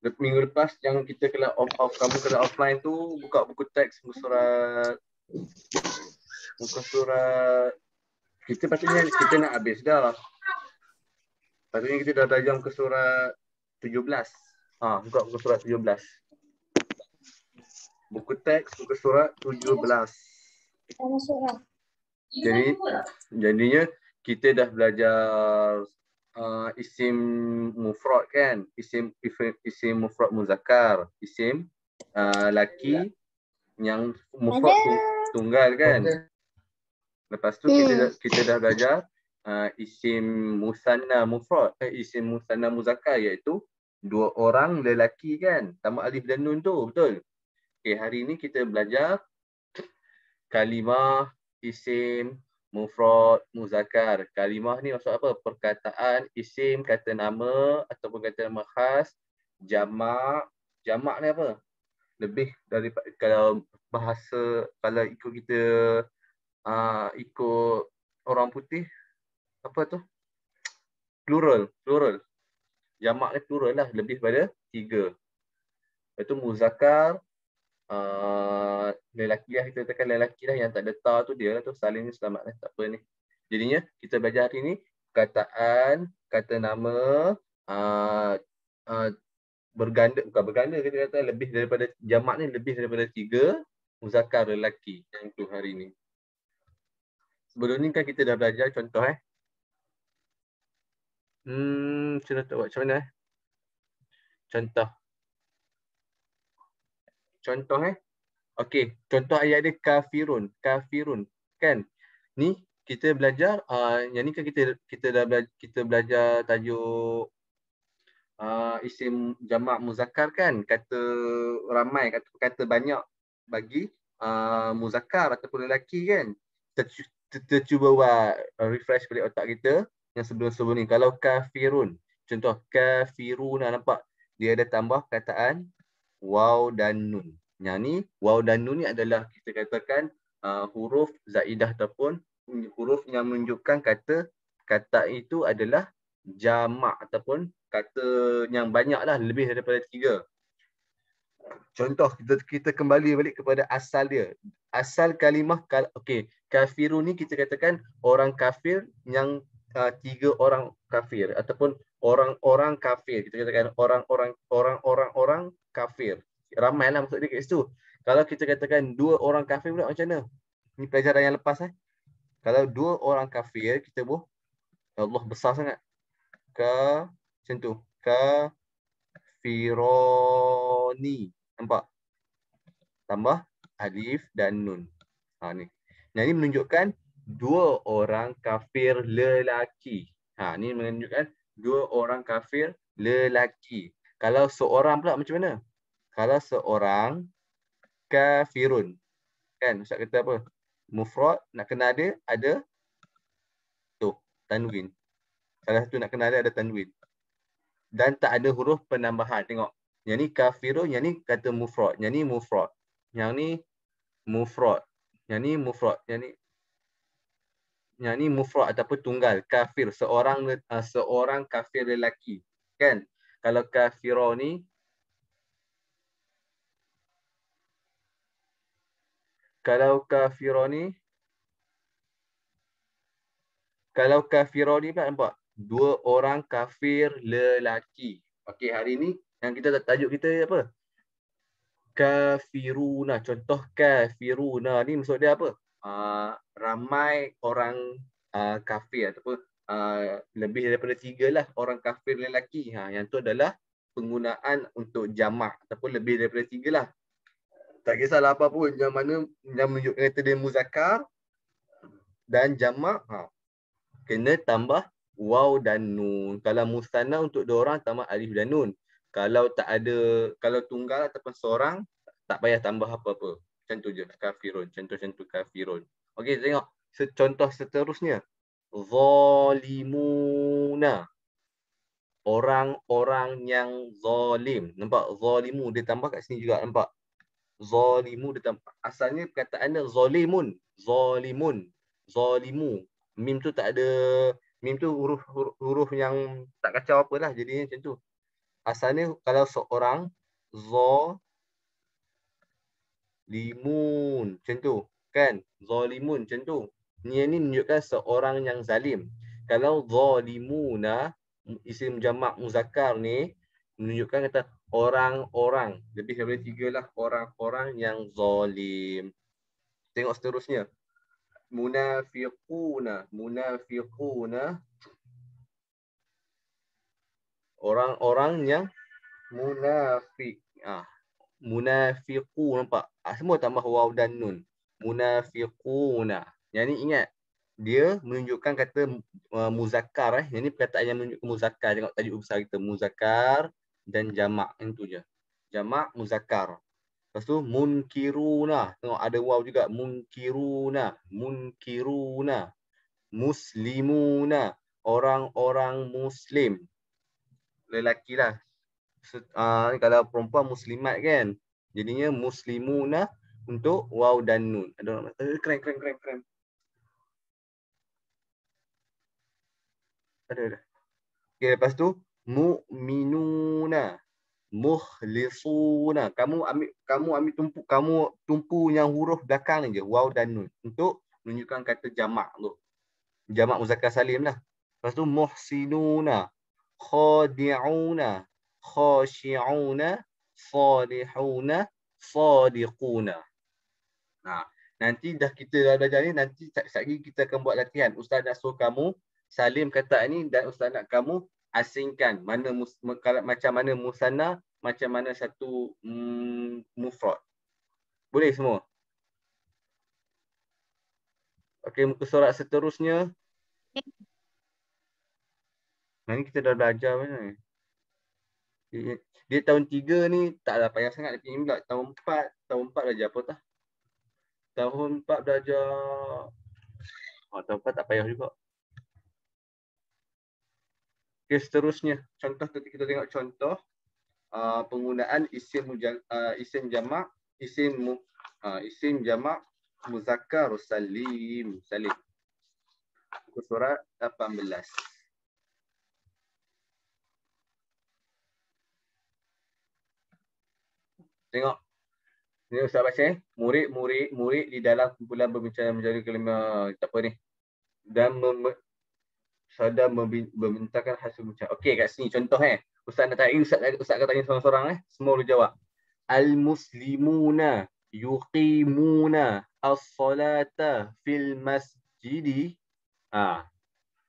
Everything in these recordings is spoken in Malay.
Minggu lepas yang kita kena kamu kena offline tu, buka buku teks, muka surat. Kita patutnya kita nak habis dah. Patutnya kita dah belajar muka surat 17. Buka muka surat 17. Buku teks muka surat 17. Jadinya kita dah belajar isim mufrad kan, isim mufrad muzakkar, isim laki yang mufrad tunggal kan. Lepas tu kita dah belajar isim musanna mufrad, isim musanna muzakkar, iaitu dua orang lelaki kan, tambah alif dan nun tu, betul? Okey, hari ni kita belajar kalimah isim mufrad muzakkar. Kalimah ni maksud apa? Perkataan isim, kata nama ataupun kata nama khas, jamak. Jamak ni apa? Lebih daripada, kalau bahasa, kalau ikut kita ikut orang putih, apa tu? Plural. Jamak ni plural lah, lebih pada 3. Lepas tu muzakkar, lelaki lah, kita katakan lelaki lah, yang tak ada ta tu dia lah tu, saling ni selamat lah, tak apa ni. Jadinya kita belajar hari ni perkataan, kata nama, berganda, bukan berganda, kita kata lebih daripada, jamak ni lebih daripada 3, muzakkar lelaki yang itu hari ni. Sebelum ni kan kita dah belajar contoh Saya tak buat macam mana Contoh okey, contoh ayat dia kafirun kan. Ni kita belajar yang ni kan kita dah belajar tajuk isim jamak muzakkar kan, kata ramai, kata banyak bagi muzakkar ataupun lelaki kan. Kita cuba buat refresh balik otak kita yang sebelum ni. Kalau kafirun, contoh kafiruna, nampak dia ada tambah kataan waw dan nun. Yang ni waw dan nun ni adalah kita katakan huruf zaidah ataupun huruf yang menunjukkan kata itu adalah jamak ataupun kata yang banyak lah, lebih daripada 3. Contoh, kita kembali balik kepada asal dia. Asal kalimah, okey, kafirun ni kita katakan orang kafir yang 3 orang kafir ataupun orang-orang kafir. Kita katakan orang-orang kafir. Ramai lah maksud dia kat situ. Kalau kita katakan 2 orang kafir pula macam mana? Ni pelajaran yang lepas Kalau 2 orang kafir, kita Allah besar sangat. Macam tu. Kafironi. Nampak? Tambah alif dan nun. Ni. Yang ini menunjukkan 2 orang kafir lelaki. Ni menunjukkan 2 orang kafir lelaki. Kalau seorang pula macam mana? Kalau seorang kafirun. Kan? Ustaz kata apa? Mufrad nak kena ada tu, tanwin. Salah satu nak kena ada tanwin. Dan tak ada huruf penambahan. Tengok. Yang ni kafirun, yang ni kata mufrad. Yang ni mufrad. Yang ni mufrad. Yang ni mufrad. Yang ni mufrad ataupun tunggal. Kafir. Seorang kafir lelaki. Kan? Kalau kafironi, pula nampak? 2 orang kafir lelaki. Okey, hari ni yang kita tajuk kita apa? Kafiruna. Contoh kafiruna ni maksud dia apa? Ramai orang kafir ataupun lebih daripada 3 lah orang kafir lelaki. Yang tu adalah penggunaan untuk jamak ataupun lebih daripada 3 lah. Tak kisahlah apa pun, yang mana yang menunjukkan kata dia muzakkar dan jamak, kena tambah waw dan nun. Kalau musanna untuk 2 orang, tambah alif dan nun. Kalau tak ada, kalau tunggal ataupun seorang, tak payah tambah apa-apa. Macam tu je, kafirun. Contoh-contoh kafirun. Okey, tengok contoh seterusnya. Zalimuna. Orang-orang yang zalim. Nampak? Zalimu. Dia tambah kat sini juga. Nampak? Zalimu. Dia tambah. Asalnya perkataannya zalimun. Zalimu. Mim tu tak ada. Mim tu huruf yang tak kacau apalah. Jadinya macam tu. Asalnya kalau seorang zalimun macam tu kan, zalimun macam tu. Ni menunjukkan seorang yang zalim. Kalau zalimuna isim jamak muzakkar ni menunjukkan kata orang-orang, lebih daripada 3 lah, orang-orang yang zalim. Tengok seterusnya. Munafiquna orang-orang yang munafik. Munafiqu, nampak? Semua tambah waw dan nun. Munafiquna. Yang ni ingat, dia menunjukkan kata muzakkar. Yang ni perkataan yang menunjukkan muzakkar. Tengok tajuk besar kita, muzakkar dan jamak. Yang tu je. Jamak muzakkar. Lepas tu munkiruna. Tengok ada waw juga. Munkiruna. Munkiruna. Muslimuna. Orang-orang muslim. Lelaki lah. Kalau perempuan muslimat kan. Jadinya muslimuna untuk waw dan nun. Ada orang keren. Ada. Okay, lepas tu mu'minuna. Mukhlisuna. Kamu ambil tumpu yang huruf belakang je, waw dan nun, untuk menunjukkan kata jamak tu. Jamak muzakkar salim lah. Lepas tu muhsinuna, khadi'una, khashi'una, salihuna, sadiquna. Nanti kita dah belajar ni, nanti sekali kita akan buat latihan. Ustaz nak suruh kamu salim kata ni dan ustaz nak kamu asingkan macam mana musanna, macam mana satu mufrad. Boleh semua? Okey, muka surat seterusnya. Nanti kita dah belajar mana. Dia tahun 3 ni taklah payah sangat. Dia pula tahun 4 belajar apa tah? Tahun 4 belajar. Tahun 4 tak payah juga. Okey, seterusnya. Contoh kita tengok contoh penggunaan isim jamak, isim jamak muzakkar salim. Muka surat 18. Tengok. Ni Ustaz baca murid di dalam kumpulan berbincang menjadi kelima tak apa ni. Dan sadar membentangkan hasil bincang. Okey, kat sini contoh Ustaz nak tanya, Ustaz akan tanya seorang-seorang Semua boleh jawab. Al-muslimuna yuqimuna as-salata fil masjidi.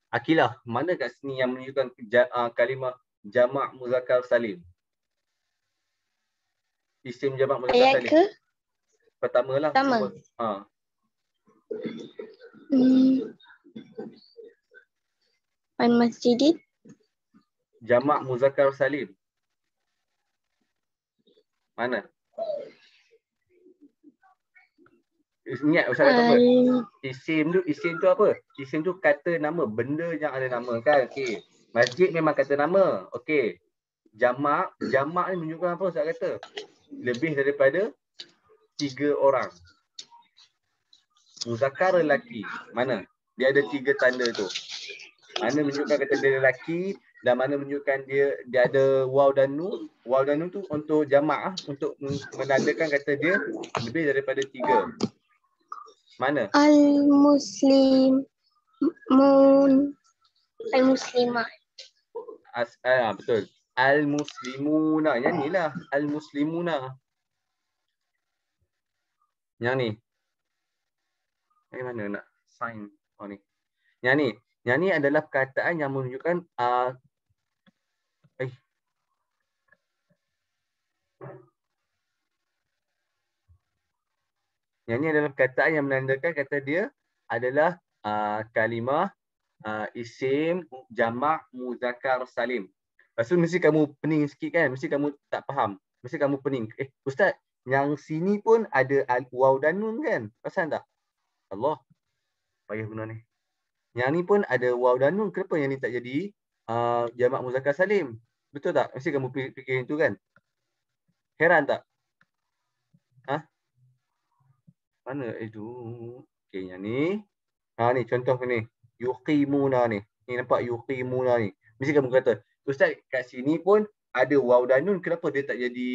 Akilah, mana kat sini yang menunjukkan kalimah jamak muzakkar salim? Isim jamak muzakkar salim. Ke? Pertama lah. Al-masjidi. Jamak muzakkar salim. Mana? Ingat Ustaz kata apa? Isim tu apa? Isim tu kata nama, benda yang ada nama kan. Okey. Masjid memang kata nama. Okey. Jamak ni menunjukkan apa Ustaz kata? Lebih daripada 3 orang. Muzakkar lelaki. Mana? Dia ada 3 tanda tu. Mana menunjukkan kata dia lelaki dan mana menunjukkan dia ada waw dan nun. Waw dan nun tu untuk jamak, untuk menandakan kata dia lebih daripada 3. Mana? Al-muslimat. Betul. Al-muslimuna. Yang ni lah. Al-muslimuna. Yang ni. Mana nak sign? Ni. Yang ni. Yang ni adalah perkataan yang menunjukkan Yang ni adalah perkataan yang menandakan kata dia adalah kalimah isim jamak muzakkar salim. Lepas tu mesti kamu pening sikit kan? Mesti kamu tak faham. Mesti kamu pening. Ustaz, yang sini pun ada waw dan nun kan? Perasan tak? Allah. Payah guna ni. Yang ni pun ada waw dan nun. Kenapa yang ni tak jadi jamak muzakkar salim? Betul tak? Mesti kamu fikir itu kan? Heran tak? Mana itu? Okey, yang ni. Ni contoh ni. Yuqimuna ni. Ni nampak yuqimuna ni. Mesti kamu kata, Ustaz kat sini pun ada waw dan nun, kenapa dia tak jadi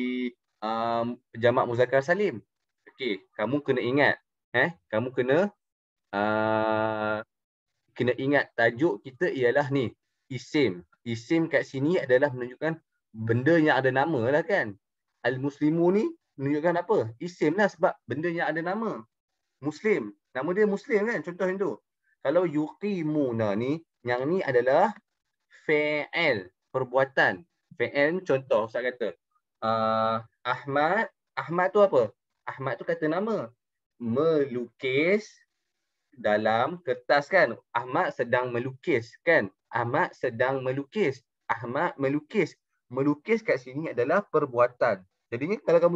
jamak muzakkar salim? Okey, kamu kena ingat, kamu uh, kena ingat tajuk kita ialah ni, isim. Isim kat sini adalah menunjukkan benda yang ada nama lah kan. Al-Muslimu ni menunjukkan apa? Isim lah sebab benda yang ada nama. Muslim. Nama dia Muslim kan, contoh yang tu. Kalau yuqimuna ni, yang ni adalah fi'il, perbuatan. Fi'il contoh, saya kata, Ahmad, Ahmad tu apa? Ahmad tu kata nama. Melukis dalam kertas kan. Ahmad sedang melukis kan. Ahmad sedang melukis. Ahmad melukis. Melukis kat sini adalah perbuatan. Jadinya kalau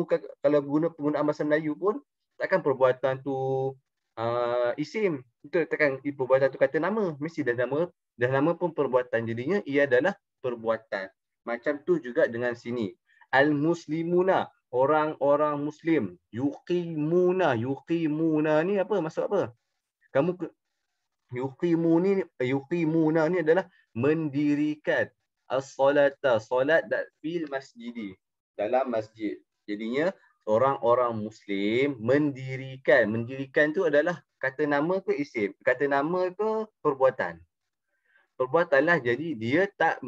guna penggunaan bahasa Melayu pun takkan perbuatan tu isim. Betul, takkan perbuatan tu kata nama. Mesti dah nama pun perbuatan. Jadinya ia adalah perbuatan. Macam tu juga dengan sini. Al-muslimuna, orang-orang muslim. Yuqimuna, yuqimuna ni apa? Maksud apa? Kamu yuqimuna ni adalah mendirikan as-solata, solat dan fil masjidi, dalam masjid. Jadinya orang-orang muslim mendirikan tu adalah kata nama ke isim? Kata nama ke perbuatan? Perbuatan lah, jadi dia tak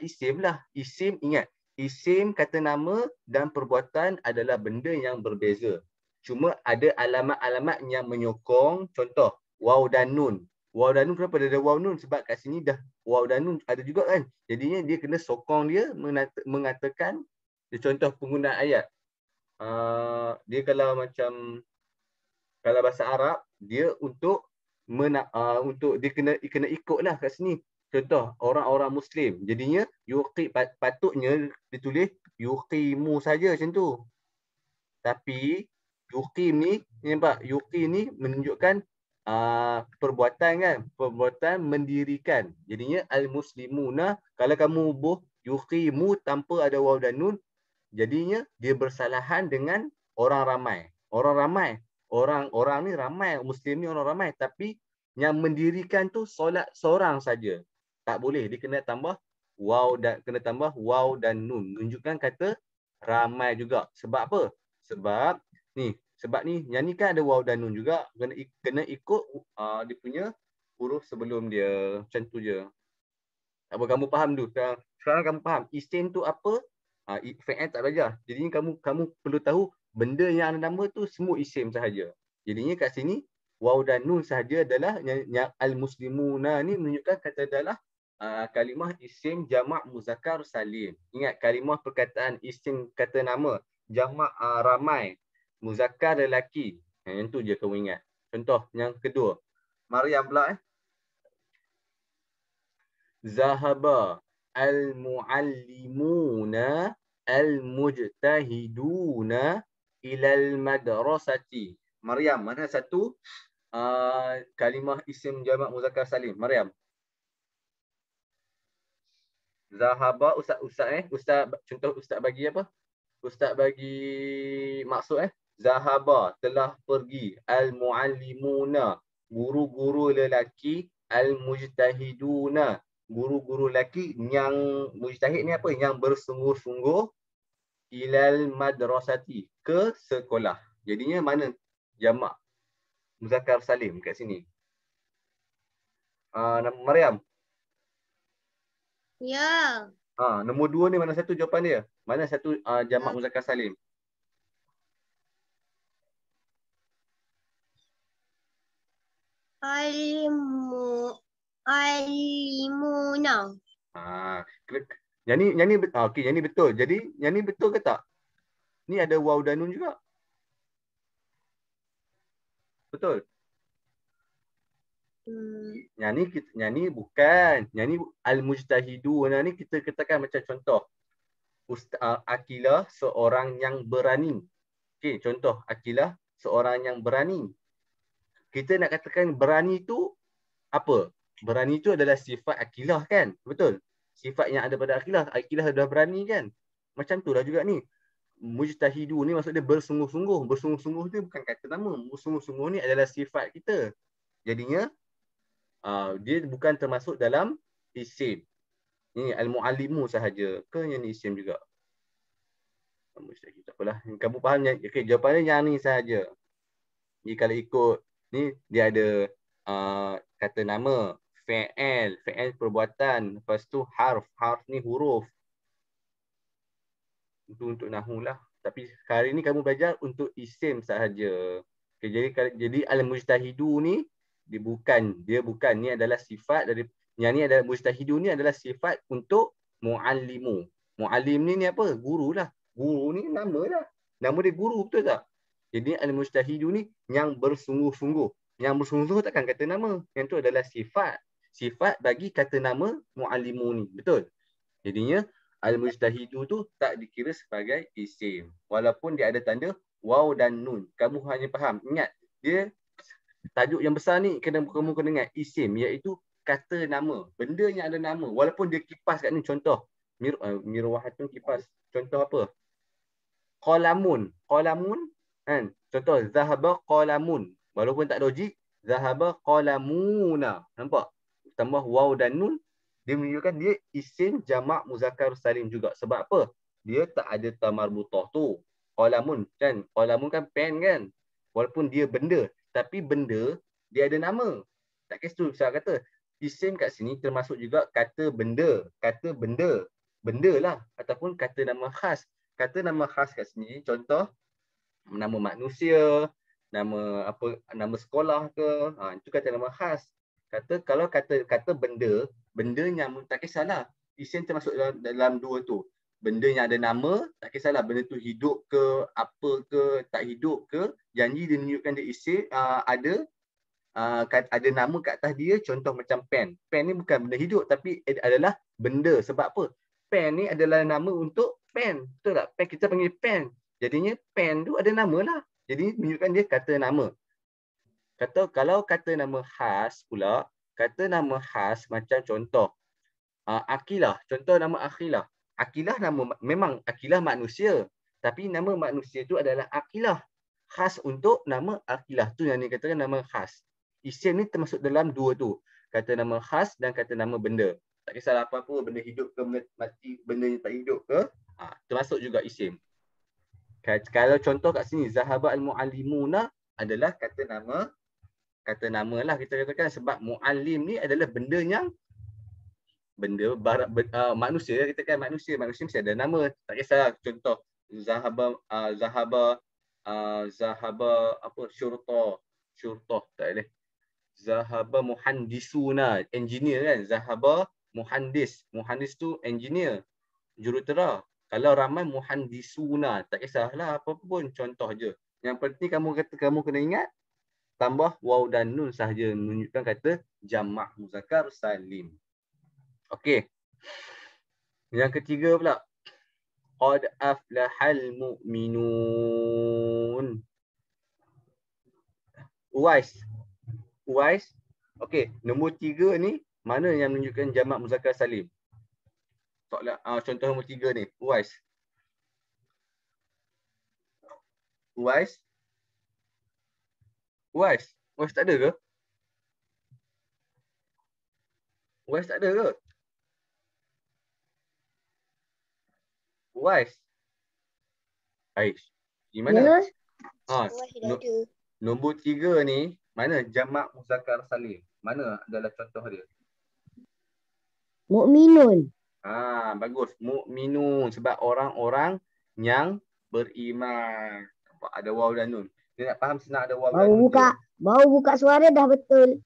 isim lah. Isim, ingat, isim, kata nama dan perbuatan adalah benda yang berbeza. Cuma ada alamat-alamat yang menyokong, contoh waw dan nun. Waw dan nun, kenapa dia ada waw nun? Sebab kat sini dah waw dan nun ada juga kan. Jadinya dia kena sokong dia mengatakan, dia contoh penggunaan ayat. Dia kalau macam, kalau bahasa Arab, dia untuk dia kena ikutlah kat sini. Contoh orang-orang muslim. Jadinya patutnya ditulis yuqimu saja macam tu. Tapi yuqim ni nampak, yuqim ni menunjukkan perbuatan kan, perbuatan mendirikan. Jadinya al-muslimuna, kalau kamu buh yuqimu tanpa ada waw dan nun, jadinya dia bersalahan dengan orang ramai. Orang ramai. Orang ni ramai, muslim ni orang ramai, tapi yang mendirikan tu solat seorang saja. Tak boleh, dia kena tambah waw dan nun. Menunjukkan kata ramai juga. Sebab apa? Sebab ni yang ni kan ada waw dan nun juga, kena ikut dia punya huruf sebelum dia. Macam tu je. Apa kamu faham tu? Sekarang kamu faham isim tu apa? Fi'il tak belajar. Jadinya kamu perlu tahu benda yang ada nama tu semua isim sahaja. Jadinya kat sini waw dan nun sahaja adalah yang al-muslimuna ni menunjukkan kata adalah kalimah isim jamak muzakkar salim. Ingat, kalimah perkataan isim kata nama jamak ramai, muzakkar lelaki. Yang tu je kamu ingat. Contoh yang kedua. Maryam pula Zahaba al-muallimuna al-mujtahiduna ilal madrasati. Maryam, mana satu kalimah isim jamak muzakkar salim? Maryam. Zahaba, ustaz contoh ustaz bagi apa? Ustaz bagi maksud Zahaba, telah pergi, al-muallimuna, guru-guru lelaki, al-mujtahiduna, guru-guru lelaki yang mujtahid ni apa? Yang bersungguh-sungguh, ilal madrasati, ke sekolah. Jadinya mana jamak muzakkar salim kat sini? Maryam. Ya. Nombor 2 ni mana satu jawapan dia? Mana satu jamak muzakkar salim? Alimuna. Yang ni betul. Jadi yang ni betul ke tak? Ni ada waw dan nun juga. Betul. Yang ni bukan. Yang ni al-mujtahiduna ni kita katakan macam contoh. Akilah seorang yang berani. Okey, contoh Akilah seorang yang berani. Kita nak katakan berani tu apa? Berani tu adalah sifat Akilah kan? Betul? Sifat yang ada pada Akilah. Akilah dah berani kan? Macam tu lah juga ni. Mujtahidu ni maksud dia bersungguh-sungguh. Bersungguh-sungguh ni bukan kata nama. Bersungguh-sungguh ni adalah sifat kita. Jadinya dia bukan termasuk dalam isim. Ini al-muallimu sahaja. Ke yang ni isim juga? Mustahil. Tak apalah. Kamu faham yang okey, jawapannya yang ni sahaja. Jadi kalau ikut ni dia ada kata nama, fi'il perbuatan, lepas tu harf ni huruf. Itu untuk nahu lah. Tapi hari ni kamu belajar untuk isim sahaja. Okay, jadi al-mujtahidu ni dia bukan ni adalah sifat dari yang ni adalah mujtahidu ni adalah sifat untuk muallimu. Muallim ni apa? Guru lah. Guru ni nama lah. Nama dia guru, betul tak? Jadi al-mujtahidu ni yang bersungguh-sungguh. Yang bersungguh-sungguh takkan kata nama. Yang tu adalah sifat. Sifat bagi kata nama muallimu ni. Betul? Jadinya al-mujtahidu tu tak dikira sebagai isim. Walaupun dia ada tanda waw dan nun. Kamu hanya faham. Ingat, dia tajuk yang besar ni kamu kena ingat isim, iaitu kata nama. Benda yang ada nama. Walaupun dia kipas kat ni, contoh. Mirwahatun kipas. Contoh apa? Qalamun. Qalamun. Kan? Contoh, zahaba qalamun. Walaupun tak logik, zahaba qalamuna. Nampak? Tambah waw dan nun, dia menunjukkan dia isim jamak muzakkar salim juga. Sebab apa? Dia tak ada tamarbutah tu. Qalamun kan? Qalamun kan pen kan? Walaupun dia benda, tapi benda dia ada nama. Tak kisah tu saya kata isim kat sini termasuk juga kata benda. Kata benda. Benda lah. Ataupun kata nama khas. Kata nama khas kat sini contoh nama manusia, nama sekolah ke, itu kata nama khas. Kalau kata benda yang tak kisahlah. Isim termasuk dalam dua tu. Benda yang ada nama, tak kisahlah benda tu hidup ke, apa ke, tak hidup ke, janji dia menunjukkan dia isim ada nama kat atas dia, contoh macam pen. Pen ni bukan benda hidup tapi adalah benda. Sebab apa? Pen ni adalah nama untuk pen. Betul tak? Pen kita panggil pen. Jadinya pen tu ada nama lah. Jadi menunjukkan dia kata nama. Kalau kata nama khas pula, kata nama khas macam contoh Akilah. Contoh nama Akilah. Akilah memang Akilah manusia. Tapi nama manusia tu adalah Akilah. Khas untuk nama Akilah. Tu yang dikatakan nama khas. Isim ni termasuk dalam dua tu. Kata nama khas dan kata nama benda. Tak kisahlah apa-apa, benda hidup ke, benda mati, benda yang tak hidup ke. Termasuk juga isim. Kalau contoh kat sini, Zahaba al-mu'allimuna adalah kata nama lah kita katakan. Sebab mu'allim ni adalah benda yang manusia, kita kan manusia mesti ada nama. Tak kisahlah contoh zahaba apa syurtah tak boleh. Zahaba muhandisuna, engineer kan. Zahaba muhandis tu engineer, jurutera. Kalau ramai muhandisuna, tak kisahlah apa pun, contoh je. Yang penting kamu kena ingat tambah waw dan nun sahaja menunjukkan kata jamak muzakkar salim. Okey. Yang ketiga pula. Qad aflahal mu'minun. Uwais. Okey, nombor 3 ni mana yang menunjukkan jamak muzakkar salim? Soalan contoh nombor 3 ni, Uwais. Uwais tak ada ke? Uwais tak ada ke? Uwais. Aish. Di mana? Nombor 3 ni mana jamak muzakkar salim? Mana adalah contoh dia? Mukminun. Bagus. Mukminun, sebab orang-orang yang beriman. Nampak ada waw dan nun. Dia nak faham senang ada waw dan nun. Baru buka suara dah betul.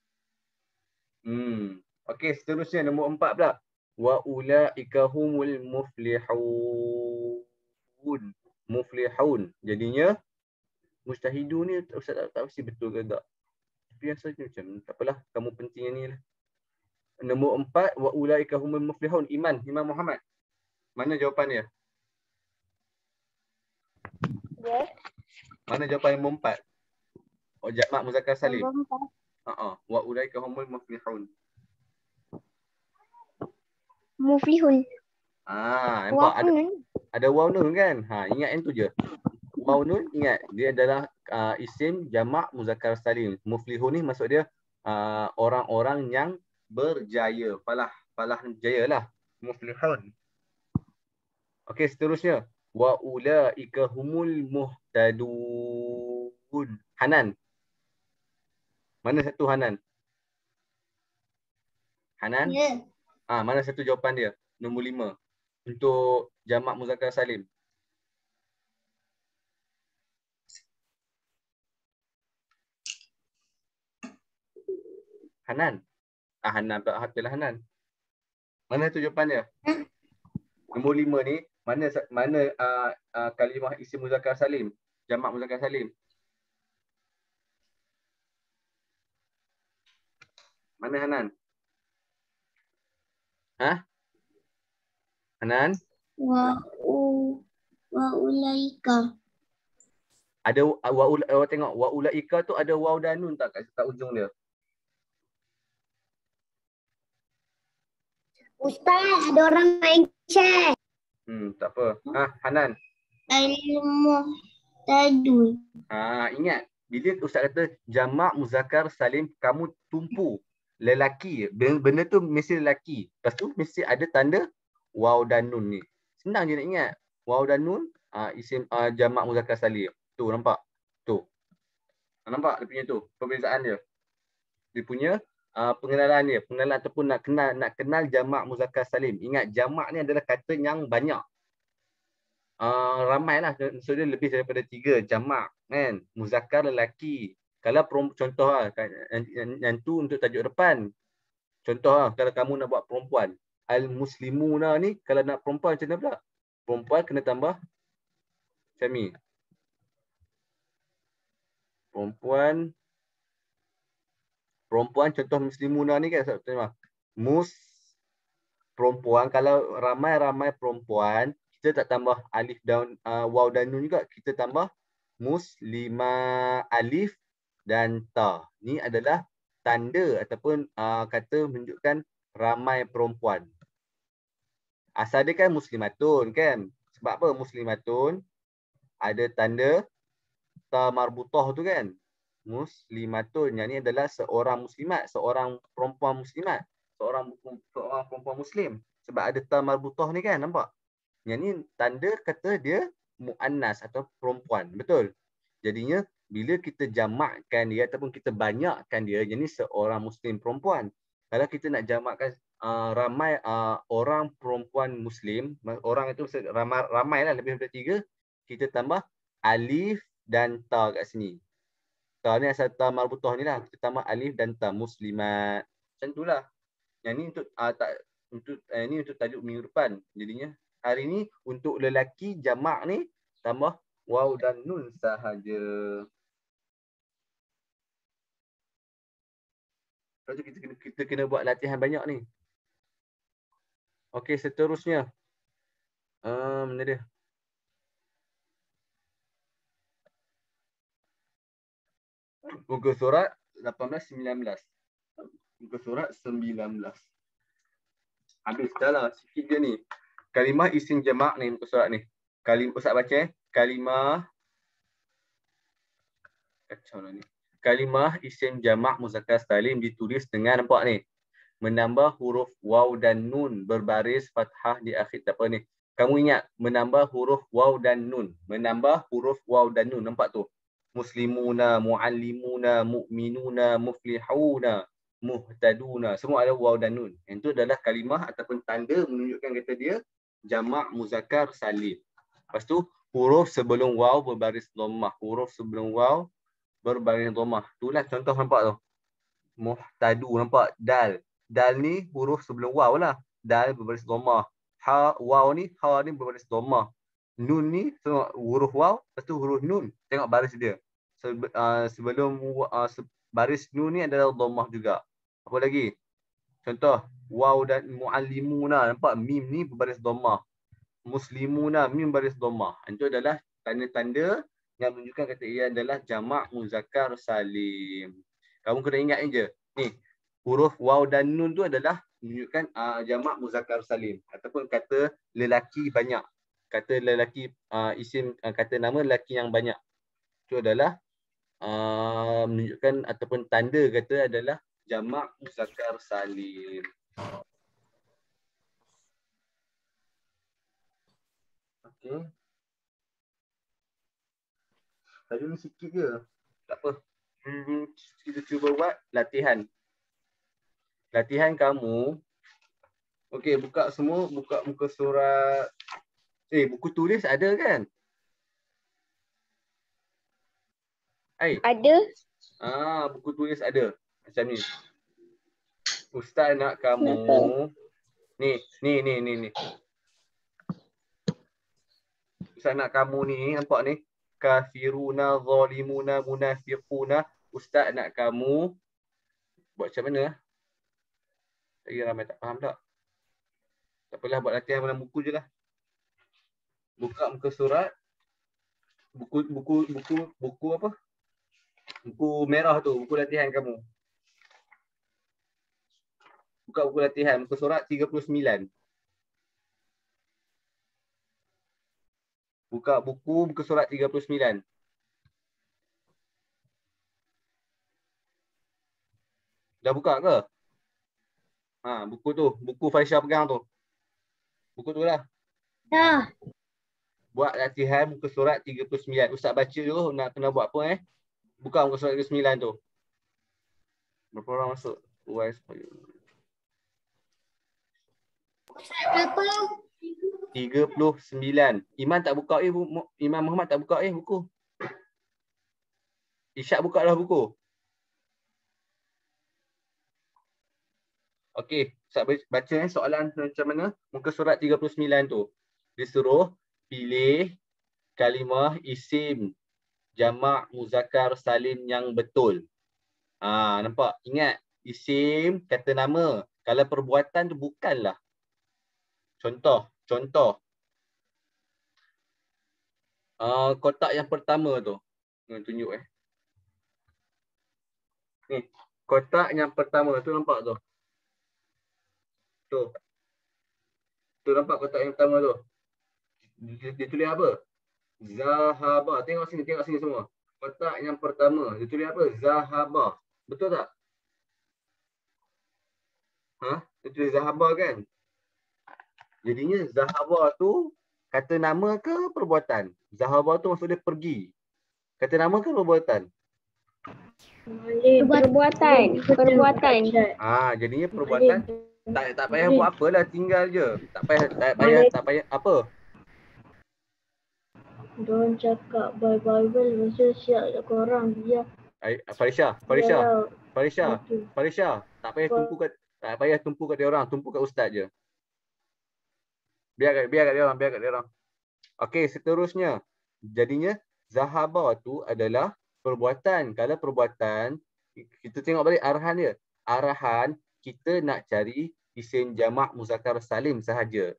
Okey, seterusnya nombor 4 pula. Wa ulaika humul muflihun. Jadinya mujtahidu ni Ustaz tak pasti betul ke tak. Biasanya macam tak apalah, kamu pentingnya ni lah. Nombor 4, wa ulaika humul muflihun. Imam Muhammad. Mana jawapan dia? Ya. Mana jawapan nombor 4? Jamak muzakkar salim. Nombor 4. Wa ulaika humul muflihun. Muflihun. Nampak ada waw nun kan? Ingat yang tu je. Waw nun, ingat dia adalah isim jamak muzakkar salim. Muflihun ni maksud dia orang-orang yang berjaya. Falah jaya lah. Muflihun. Okey, seterusnya. Wa ulaika humul muhtadun. Hanan. Mana satu Hanan? Hanan? Ya. Mana satu jawapan dia? Nombor 5. Untuk jamak muzakkar salim. Hanan. Hanan tak hatilah Hanan. Mana tu jawapan dia? Nombor 5 ni, mana kalimah isim muzakkar salim? Jamak muzakkar salim. Mana Hanan? Hanan? Wa ulaika. Ada tengok wa ulaika tu ada waw dan nun tak kat ujung dia? Ustaz, ada orang main chat. Tak apa. Hanan. Al-muhtadun. Ingat bila ustaz kata jamak muzakkar salim kamu tumpu lelaki, benda tu mesti lelaki. Lepas tu mesti ada tanda waw dan nun ni. Senang je nak ingat. Waw dan nun isim jamak muzakkar salim. Tu nampak? Tu. Nampak dia punya tu perbezaan dia. Dia punya pengenalan dia, pengenalan ataupun nak kenal jamak muzakkar salim. Ingat jamak ni adalah kata yang banyak. Ramailah, maksudnya lebih daripada 3 jamak kan. Muzakkar lelaki. Kalau contoh yang tu untuk tajuk depan. Contoh kalau kamu nak buat perempuan, al-muslimuna ni kalau nak perempuan macam mana pula? Perempuan kena tambah Sami. Perempuan contoh muslimuna ni kan perempuan, kalau ramai-ramai perempuan, kita tak tambah alif dan waw dan nun juga, kita tambah muslimah alif dan ta. Ni adalah tanda ataupun kata menunjukkan ramai perempuan. Asal dia kan muslimatun kan. Sebab apa muslimatun? Ada tanda ta marbutah tu kan. Muslimatun. Yang ni adalah seorang muslimat, seorang perempuan muslimat, seorang perempuan muslim. Sebab ada ta marbutah ni kan, nampak? Yang ni tanda kata dia muannas atau perempuan. Betul? Jadinya bila kita jamakkan dia ataupun kita banyakkan dia, jadi seorang muslim perempuan. Kalau kita nak jamakkan ramai orang perempuan muslim, orang itu ramai lah, lebih daripada 3, kita tambah alif dan ta kat sini. Ta ni asal ta marbutah ni lah, kita tambah alif dan ta, muslimat. Macam itulah. Yang ni untuk tajuk minggu depan. Jadinya hari ni untuk lelaki jamak ni tambah waw dan nun sahaja. Lepas tu kita kena buat latihan banyak ni. Okey, seterusnya. Mana dia? Muka surat 18-19. Muka surat 19. Habis dah lah sikit je ni. Kalimah isim jamak ni muka surat ni. Ustaz baca kalimah. Kacau lah ni. Kalimah isim jamak muzakkar salim ditulis dengan, nampak ni, menambah huruf waw dan nun berbaris fathah di akhir. Tak apa ni. Kamu ingat menambah huruf waw dan nun. Menambah huruf waw dan nun. Nampak tu? Muslimuna, muallimuna, mu'minuna, muflihuna, muhtaduna. Semua ada waw dan nun. Itu adalah kalimah ataupun tanda menunjukkan kata dia jamak muzakkar salim. Lepas tu huruf sebelum waw berbaris dhammah. Huruf sebelum waw berbaris dhammah. Itulah contoh, nampak tu? Muhtadu, nampak? Dal. Dal ni huruf sebelum waw lah. Dal berbaris dhammah. Waw ni, ha ni berbaris dhammah. Nun ni tengok huruf waw, lepas tu huruf nun. Tengok baris dia. Sebelum baris nun ni adalah dhammah juga. Apa lagi? Contoh, waw dan muallimuna, nampak? Mim ni berbaris dhammah. Muslimuna, mim baris dhammah. Itu adalah tanda-tanda yang menunjukkan kata ia adalah jamak muzakkar salim. Kamu kena ingat je. Ni, huruf waw dan nun tu adalah menunjukkan jamak muzakkar salim ataupun kata lelaki banyak. Kata lelaki isim kata nama lelaki yang banyak. Itu adalah menunjukkan ataupun tanda kata adalah jamak muzakkar salim. Okey. Tadi ni sikit je. Tak apa. Kita cuba buat latihan. Latihan kamu. Okey, buka semua. Buka muka surat. Buku tulis ada kan? Ada. Buku tulis ada. Macam ni. Ustaz nak kamu. Ni. Ustaz nak kamu ni. Nampak ni? Kafiruna, zalimuna, munafiquna. Ustaz nak kamu. Buat macam mana? Lagi ramai tak faham tak? Tak apalah, buat latihan dalam buku je lah. Buka muka surat. Buku apa? Buku merah tu, buku latihan kamu. Buka buku latihan, muka surat 39. Buka buku, muka surat 39. Dah buka ke? Buku tu, buku Farisha pegang tu. Buku tu lah. Dah. Buat latihan muka surat 39. Ustaz baca dulu nak kena buat apa Buka muka surat 39 tu. Berapa orang masuk? Berapa? 39. Iman tak buka Imam Muhammad tak buka buku. Isyak buka lah buku. Okey, Ustaz baca soalan macam mana? Muka surat 39 tu. Disuruh pilih kalimah isim jamak muzakkar salim yang betul. Nampak? Ingat, isim kata nama. Kalau perbuatan tu bukanlah. Contoh. Kotak yang pertama tu. Tunjuk Ni, kotak yang pertama tu nampak tu. Tu nampak kotak yang pertama tu. Dia tulis apa? Zahaba. Tengok sini semua. Kotak yang pertama. Dia tulis apa? Zahaba. Betul tak? Dia tulis Zahaba kan? Jadinya Zahaba tu kata nama ke perbuatan? Zahaba tu maksud dia pergi. Kata nama ke perbuatan? Perbuatan. Jadinya perbuatan. Tak payah buat apalah, tinggal je. Tak payah apa? Diorang cakap Bible masa siap kat korang dia. Farisha. Tak payah tumpu kat dia orang, tumpu kat ustaz je. Biar kat dia orang. Okey, seterusnya. Jadinya zahaba tu adalah perbuatan. Kalau perbuatan, kita tengok balik arahan dia. Arahan kita nak cari isim jamak muzakkar salim sahaja.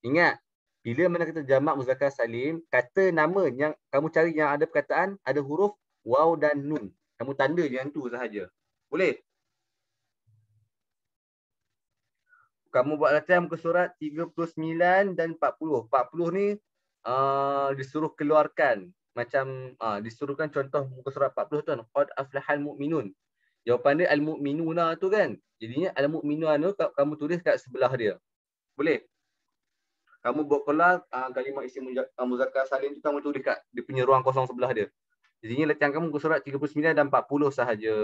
Ingat, bila mana kata jamak muzakkar salim, kata nama yang kamu cari yang ada perkataan, ada huruf waw dan nun. Kamu tanda je yang tu sahaja. Boleh? Kamu buat latihan muka surat 39 dan 40. 40 ni disuruh keluarkan. Macam disuruhkan contoh muka surat 40 tu kan. Qad aflahal mu'minun. Jawapan dia al-mu'minuna tu kan. Jadinya al-mu'minuna tu kamu tulis kat sebelah dia. Boleh? Kamu buat kelar kalimah isim muzakkar salim tu kamu tulis kat dia punya ruang kosong sebelah dia. Jadinya latihan kamu muka surat 39 dan 40 sahaja.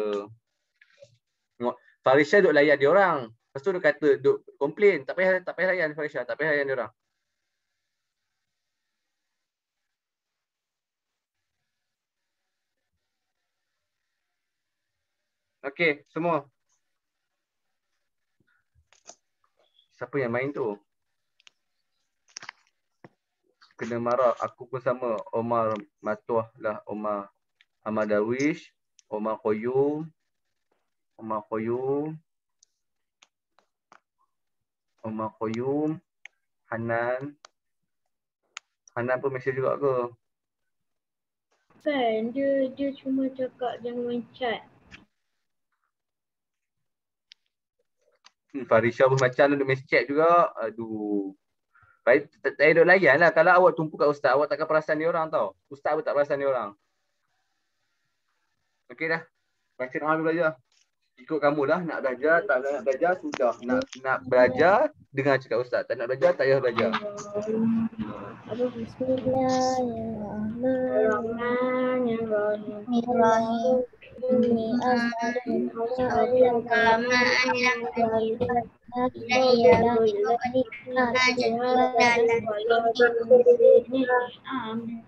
Tengok, Farisha duk layan dia orang. Lepas tu dia kata duk komplain, tak payah layan Farisha, tak payah layan dia orang. Okey, semua. Siapa yang main tu? Kena marah. Aku pun sama. Omar Matuah lah. Omar Ahmad Darwish. Omar Qoyum. Hanan pun mesej juga ke? Kan dia cuma cakap jangan main chat. Farisha pun macam dia mesej chat juga. Aduh. Baik, tak duk layan lah. Kalau awak tumpu kat ustaz, awak takkan perasan dia orang tau. Ustaz pun tak perasan dia orang. Okey dah. Baca doa dulu belajar. Ikut kamu lah. Nak belajar, tak nak belajar, sudah. Nak belajar, dengar cakap ustaz. Tak nak belajar, tak payah belajar. Bismillahirrahmanirrahim. Bismillahirrahmanirrahim. Inni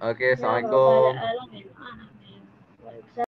Okey, Assalamualaikum. Amin.